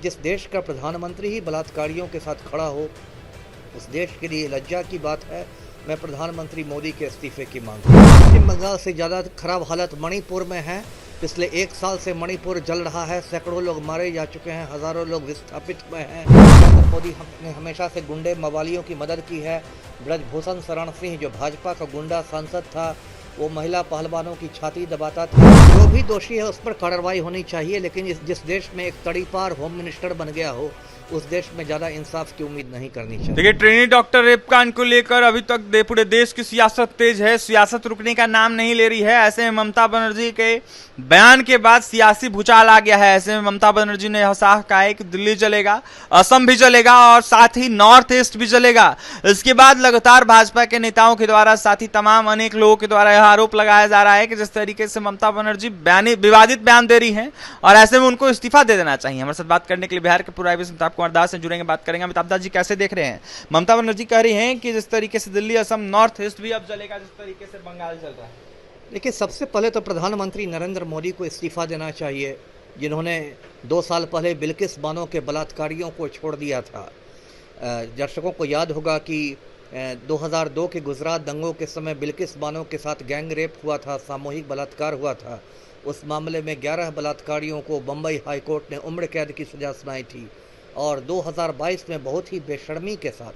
जिस देश का प्रधानमंत्री ही बलात्कारियों के साथ खड़ा हो, उस देश के लिए लज्जा की बात है। मैं प्रधानमंत्री मोदी के इस्तीफे की मांग करता हूं। पश्चिम बंगाल से ज़्यादा खराब हालत मणिपुर में है। पिछले 1 साल से मणिपुर जल रहा है, सैकड़ों लोग मारे जा चुके हैं, हज़ारों लोग विस्थापित हुए हैं। नरेंद्र मोदी ने हमेशा से गुंडे मवालियों की मदद की है। ब्रजभूषण शरण सिंह जो भाजपा का गुंडा सांसद था, वो महिला पहलवानों की छाती दबाता था। जो भी दोषी है उस पर कार्रवाई होनी चाहिए, लेकिन जिस देश में एक तड़ीपार होम मिनिस्टर बन गया हो, उस देश में ज्यादा इंसाफ की उम्मीद नहीं करनी चाहिए। देखिए, ट्रेनी डॉक्टर रेप कांड को लेकर अभी तक पूरे देश की सियासत तेज है, सियासत रुकने का नाम नहीं ले रही है। ऐसे में ममता बनर्जी के बयान के बाद सियासी भूचाल आ गया है। ऐसे में ममता बनर्जी ने साफ कहा है कि दिल्ली चलेगा, असम भी चलेगा और साथ ही नॉर्थ ईस्ट भी चलेगा। इसके बाद लगातार भाजपा के नेताओं के द्वारा, साथ ही तमाम अनेक लोगों के द्वारा यह आरोप लगाया जा रहा है कि जिस तरीके से ममता बनर्जी विवादित बयान दे रही है और ऐसे में उनको इस्तीफा दे देना चाहिए। हमारे साथ बात करने के लिए बिहार के पूर्व आईपीएस अमिताभ कुमार दास से जुड़ेंगे, बात करेंगे। अमिताभ दास जी, कैसे देख रहे हैं? ममता बनर्जी कह रही हैं कि जिस तरीके से दिल्ली, असम, नॉर्थ ईस्ट भी अब चलेगा, जिस तरीके से बंगाल चल रहा है। देखिए, सबसे पहले तो प्रधानमंत्री नरेंद्र मोदी को इस्तीफा देना चाहिए, जिन्होंने 2 साल पहले बिल्किस बानो के बलात्कारियों को छोड़ दिया था। दर्शकों को याद होगा कि 2002 के गुजरात दंगों के समय बिल्किस बानो के साथ गैंग रेप हुआ था, सामूहिक बलात्कार हुआ था। उस मामले में 11 बलात्कारियों को बम्बई हाईकोर्ट ने उम्र कैद की सजा सुनाई थी और 2022 में बहुत ही बेशर्मी के साथ,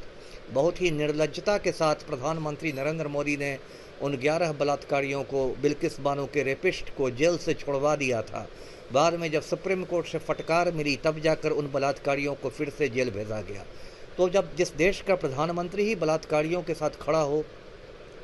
बहुत ही निर्लज्जता के साथ प्रधानमंत्री नरेंद्र मोदी ने उन 11 बलात्कारियों को, बिल्किस बानो के रेपिस्ट को जेल से छुड़वा दिया था। बाद में जब सुप्रीम कोर्ट से फटकार मिली, तब जाकर उन बलात्कारियों को फिर से जेल भेजा गया। तो जब जिस देश का प्रधानमंत्री ही बलात्कारियों के साथ खड़ा हो,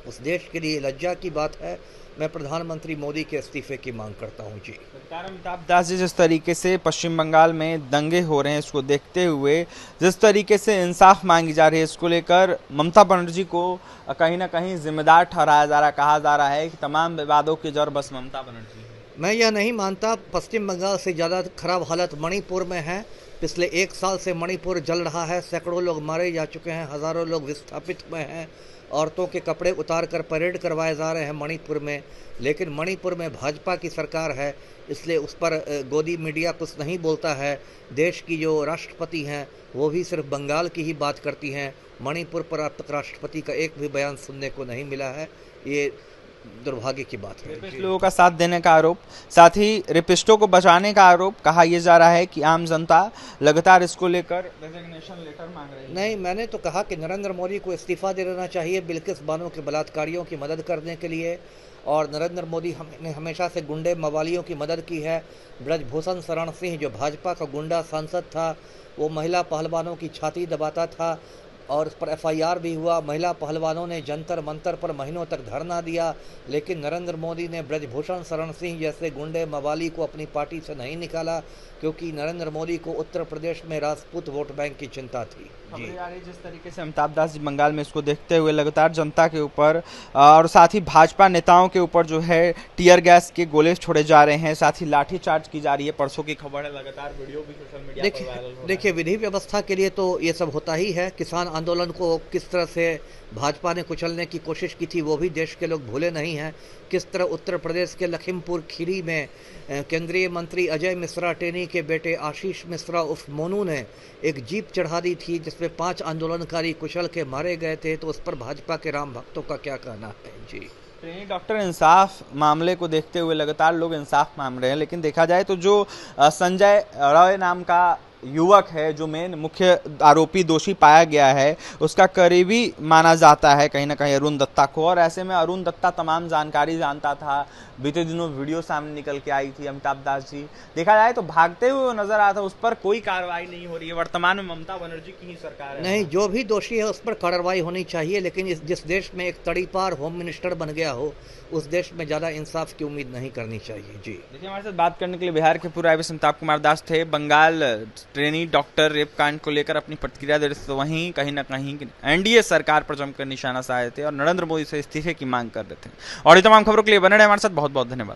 उस देश के लिए लज्जा की बात है। मैं प्रधानमंत्री मोदी के इस्तीफे की मांग करता हूं। जी, अमिताभ दास जी, जिस तरीके से पश्चिम बंगाल में दंगे हो रहे हैं, इसको देखते हुए जिस तरीके से इंसाफ मांगी जा रही है, इसको लेकर ममता बनर्जी को कहीं ना कहीं जिम्मेदार ठहराया जा रहा, कहा जा रहा है कि तमाम विवादों की जड़ बस ममता बनर्जी है। मैं यह नहीं मानता। पश्चिम बंगाल से ज़्यादा खराब हालत मणिपुर में है। पिछले 1 साल से मणिपुर जल रहा है, सैकड़ों लोग मारे जा चुके हैं, हज़ारों लोग विस्थापित हुए हैं। औरतों के कपड़े उतार कर परेड करवाए जा रहे हैं मणिपुर में, लेकिन मणिपुर में भाजपा की सरकार है, इसलिए उस पर गोदी मीडिया कुछ नहीं बोलता है। देश की जो राष्ट्रपति हैं वो भी सिर्फ बंगाल की ही बात करती हैं। मणिपुर पर अब तक राष्ट्रपति का एक भी बयान सुनने को नहीं मिला है। ये दुर्भाग्य की बात है। रेपिस्ट लोगों का साथ देने का आरोप, साथ ही रेपिस्टों को बचाने का आरोप, कहा यह जा रहा है कि आम जनता लगातार इसको लेकर रेजिग्नेशन लेटर मांग रही है। नहीं, मैंने तो कहा कि नरेंद्र मोदी को इस्तीफा दे देना चाहिए बिल्किस बानो के बलात्कारियों की मदद करने के लिए। और नरेंद्र मोदी ने हमेशा से गुंडे मवालियों की मदद की है। ब्रजभूषण शरण सिंह जो भाजपा का गुंडा सांसद था, वो महिला पहलवानों की छाती दबाता था और उस पर FIR भी हुआ। महिला पहलवानों ने जंतर मंतर पर महीनों तक धरना दिया, लेकिन नरेंद्र मोदी ने ब्रजभूषण शरण सिंह जैसे गुंडे मवाली को अपनी पार्टी से नहीं निकाला, क्योंकि नरेंद्र मोदी को उत्तर प्रदेश में राजपूत वोट बैंक की चिंता थी। जी, जिस तरीके से अमिताभ दास जी बंगाल में इसको देखते हुए लगातार जनता के ऊपर और साथ ही भाजपा नेताओं के ऊपर जो है टीयर गैस के गोले छोड़े जा रहे हैं, साथ ही लाठीचार्ज की जा रही है। परसों की खबर है, लगातार वीडियो भी सोशल मीडिया पर वायरल हो रहा है। देखिए, विधि व्यवस्था के लिए तो ये सब होता ही है। किसान आंदोलन को किस तरह से भाजपा ने कुचलने की कोशिश की थी, वो भी देश के लोग भूले नहीं हैं। किस तरह उत्तर प्रदेश के लखीमपुर खीरी में केंद्रीय मंत्री अजय मिश्रा टेनी के बेटे आशीष मिश्रा उर्फ मोनू ने एक जीप चढ़ा दी थी, जिसमें 5 आंदोलनकारी कुचल के मारे गए थे। तो उस पर भाजपा के राम भक्तों का क्या कहना है? जी, ट्रेनी डॉक्टर इंसाफ मामले को देखते हुए लगातार लोग इंसाफ मांग रहे हैं, लेकिन देखा जाए तो जो संजय रॉय नाम का युवक है, जो मेन मुख्य आरोपी दोषी पाया गया है, उसका करीबी माना जाता है कहीं ना कहीं अरुण दत्ता को। और ऐसे में अरुण दत्ता तमाम जानकारी जानता था। बीते दिनों वीडियो सामने निकल के आई थी। अमिताभ दास जी, देखा जाए तो भागते हुए नजर आता, उस पर कोई कार्रवाई नहीं हो रही है। वर्तमान में ममता बनर्जी की ही सरकार है। नहीं, जो भी दोषी है उस पर कार्रवाई होनी चाहिए, लेकिन जिस देश में एक तड़ीपार होम मिनिस्टर बन गया हो, उस देश में ज़्यादा इंसाफ की उम्मीद नहीं करनी चाहिए। जी, देखिए, हमारे साथ बात करने के लिए बिहार के पूर्व आईपीएस अमिताभ कुमार दास थे। बंगाल ट्रेनी डॉक्टर रेप कांड को लेकर अपनी प्रतिक्रिया दे रहे थे, तो वहीं कहीं ना कहीं NDA सरकार पर जमकर निशाना साधे थे और नरेंद्र मोदी से इस्तीफे की मांग कर रहे थे। और ये तमाम खबरों के लिए बने रहे हमारे साथ। बहुत बहुत धन्यवाद।